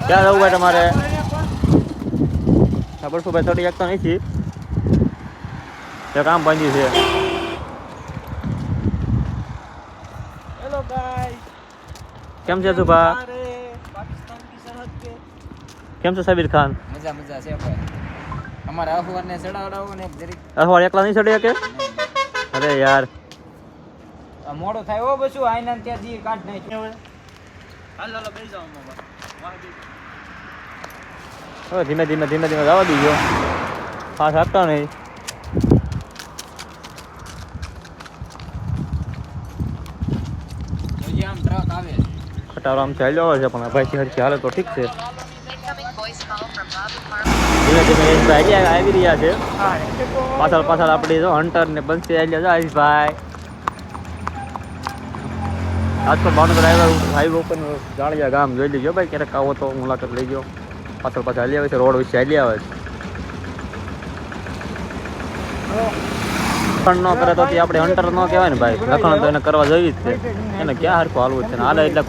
ક્યાં જવું ભાઈ તમારે? ખબર શું ભાઈ ચડી શકતો નથી, કામ બાંધ્યું છે. હેલો ગાઈસ, કેમ છે સુભા? પાકિસ્તાન की सरहद पे કેમ છે સાબિર ખાન? મજા મજા છે ભાઈ. અમારે અહવારને ચડાવડાવો ને જરીક. અહવાડ એકલા નહીં ચડી શકે? અરે યાર મોડો થાય હો બસું આઈના ત્યાં દી કાઢ નાખી. હાલો બેસી જાઓ મામા. હવે ધીમે ધીમે ધીમે ધીમે જવા દીજો, પાસ આપતા નહીં. જોઈએ આમ ટ્રક આવે. ખટારો આમ ચાલ્યો આવે છે પણ ભાઈ હરખી હાલે તો ઠીક છે. ધીમે ધીમે યશભાઈ આવી રહ્યા છે. પાછળ પાછળ આપણી જો હન્ટર ને બંસી આવી જાય હરીશભાઈ. આજકાલ ભાવનગર હાઈવે ઉપર જાણિયા ગામ જોઈ લીજો ભાઈ, ક્યારેક આવો તો મુલાકાત લઈ ગયો. પાછળ પાછળ હાલી આવે છે, રોડ વિશે હાલી આવે છે. લખણ ન કરે તો આપણે હન્ટર ન કહેવાય ને ભાઈ. લખણ તો એને કરવા જોઈએ જ છે, એને ક્યાં હરખું હાલવું છે ને હાલે એટલે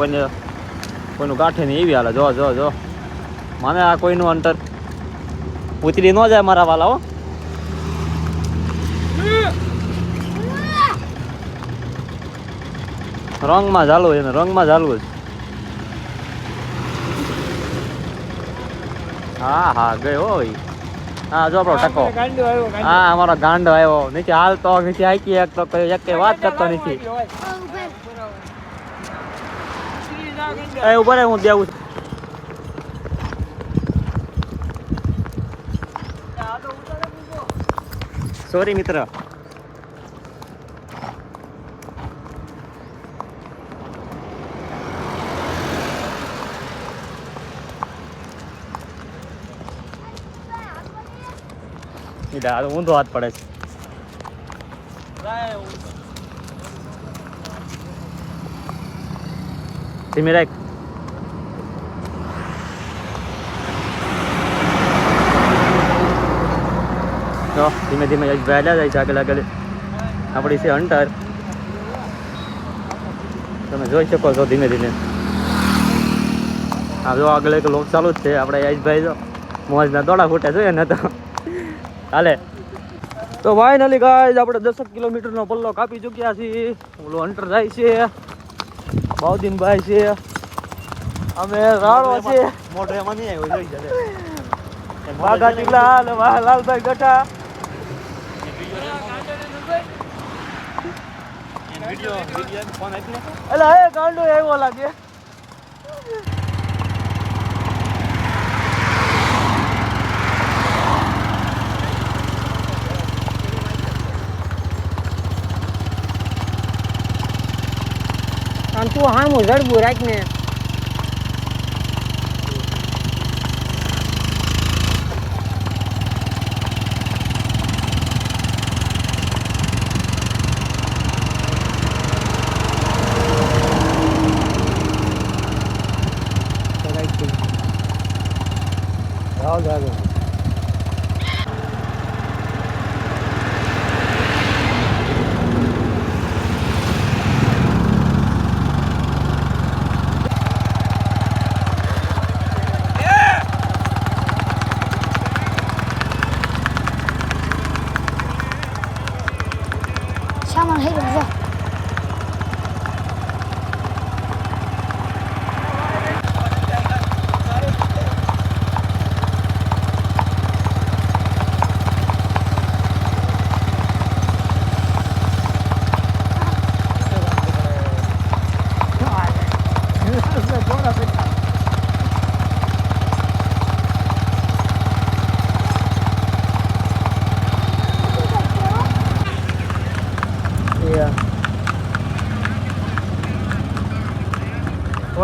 કોઈનું ગાંઠે નહીં એવી હાલે. જો જો જો મને આ કોઈનું હન્ટર ઉતરી ન જાય મારા વાલા. હો રંગમાં ચાલુ એને રંગમાં ચાલવું જ. હા હા ગયો હોય. હા જો આપણો ટકો. હા અમારો ગાંડો આવ્યો. નીચે હાલતો નીચે હાકી એક તો એક વાત કરતો નથી. એ ઉભા રહે, હું દેવું. સોરી મિત્ર. ઊંધો હાથ પડે છે. ધીમે રાખ. જો ધીમે ધીમે યશભાઈ જાય છે આગળ આગળ. આપણી છે હન્ટર, તમે જોઈ શકો છો ધીમે ધીમે. હા જો આગળ એક લોક ચાલુ જ છે. આપણે યશભાઈ જો મોજના દોડા ફૂટે જોઈએ ને તો હાલે. તો ફાઇનલી ગાઈઝ આપણે 10 કિલોમીટરનો પલ્લો કાપી ચૂક્યા છીએ. ઓલો હન્ટર જાય છે, બાઉદીનભાઈ છે, અમે રાણો છે, મોઢે એમાં નહીં આવ્યો જોઈ જશે. વાઘા ટીલા અને લાલભાઈ ગઠા. એટલે એ ગાંડો આવ્યો લાગે. તું હામું જડબું રાખને. સામાન હઈ રહ્યો.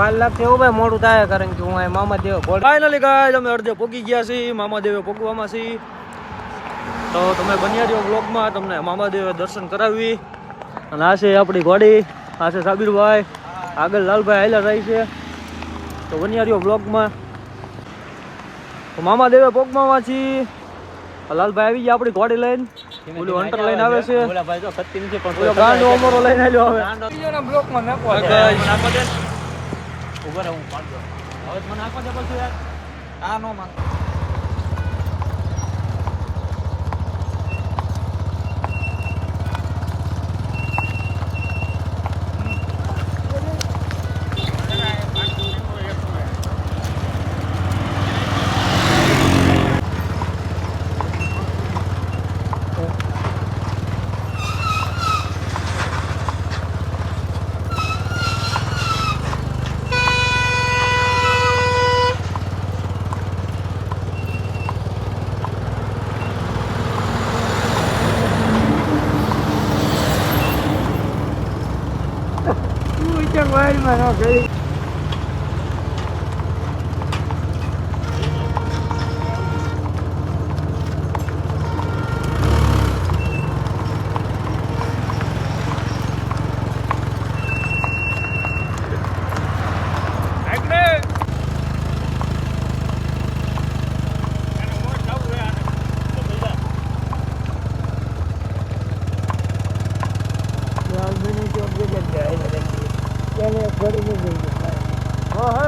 વાર લાગશે એવું ભાઈ, મોડું થાય કારણ કે હું અહીં મામાદેવ ફાઇનલી ગાઈઝ અમે અડધે પોગી ગયા છીએ. મામાદેવે પોગવામાં છીએ. તો તમે બન્યા રહ્યો બ્લોગમાં, તમને મામાદેવે દર્શન કરાવી. અને આ છે આપણી ઘોડી, આ છે સાબિરભાઈ, આગળ લાલભાઈ હાલ્યા જાય છે. તો બન્યા રહ્યો બ્લોગમાં. તો મામાદેવે પોગવામાં છીએ. લાલભાઈ આવી ગયા આપણી ઘોડી લઈને. ઓલું હન્ટર લઈને આવે છે. ભાઈ તો ખત્તી નથી પણ ઓલો ગાંડો અમારો લઈને આવ્યો હવે. બ્લોકમાં નાખો. ઉભા રહે હું પાડજો હવે મને આખો દે પછી યાર આ નો માંગ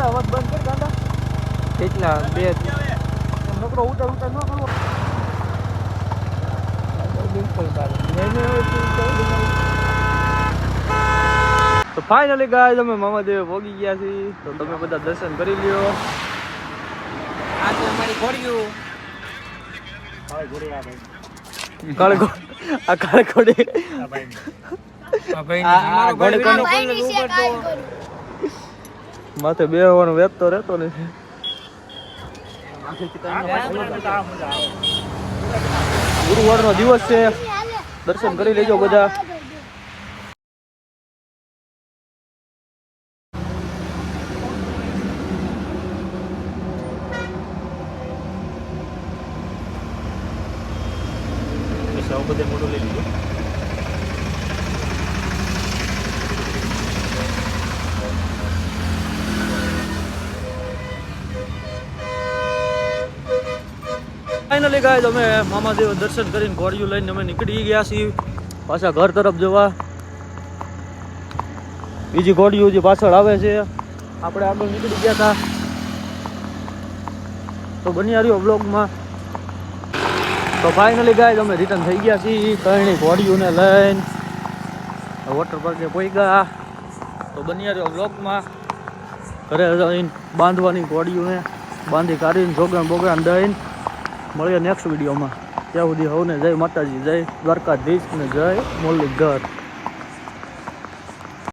અવાજ બંધ કર કાંડા કેટલા બે નકરો ઉતાર ન કરવો તો ફાઇનલી ગાઈસ અમે મામાદેવે પહોંચી ગયા છીએ તો તમે બધા દર્શન કરી લ્યો આજે અમારી ઘોડિયું કાળે આ કાળે ઘોડી આ ઘોડે કોનો ભાઈની છે કાલ કરું. માથે બેહવાનો વેત તો રહેતો નથી ગુરુવારનો દિવસ છે દર્શન કરી લેજો બધા બધે મોટું લઈ લીધું ફાઇનલી ગાઈસ અમે મામાદેવ દર્શન કરીને ઘોડિયું લઈને અમે નીકળી ગયા છીએ પાછા ઘર તરફ જવા બીજી ઘોડિયું જે પાછળ આવે છે આપણે આગળ નીકળી ગયા હતા તો બની રહ્યો બ્લોગમાં તો ફાઇનલી ગાઈસ અમે રિટર્ન થઈ ગયા છીએ ત્રણેય ઘોડિયુંને લઈને વોટર પાર્કે પહોંચ્યા તો બની રહ્યો બ્લોગમાં ઘરે જઈને બાંધવાની ઘોડિયુંને બાંધી કાઢીને જોગણ બોગણ દઈને મળીએ નેક્સ્ટ વિડીયોમાં ત્યાં સુધી સૌને જય માતાજી જય દ્વારકાધીશ ને જય મુરલીધર.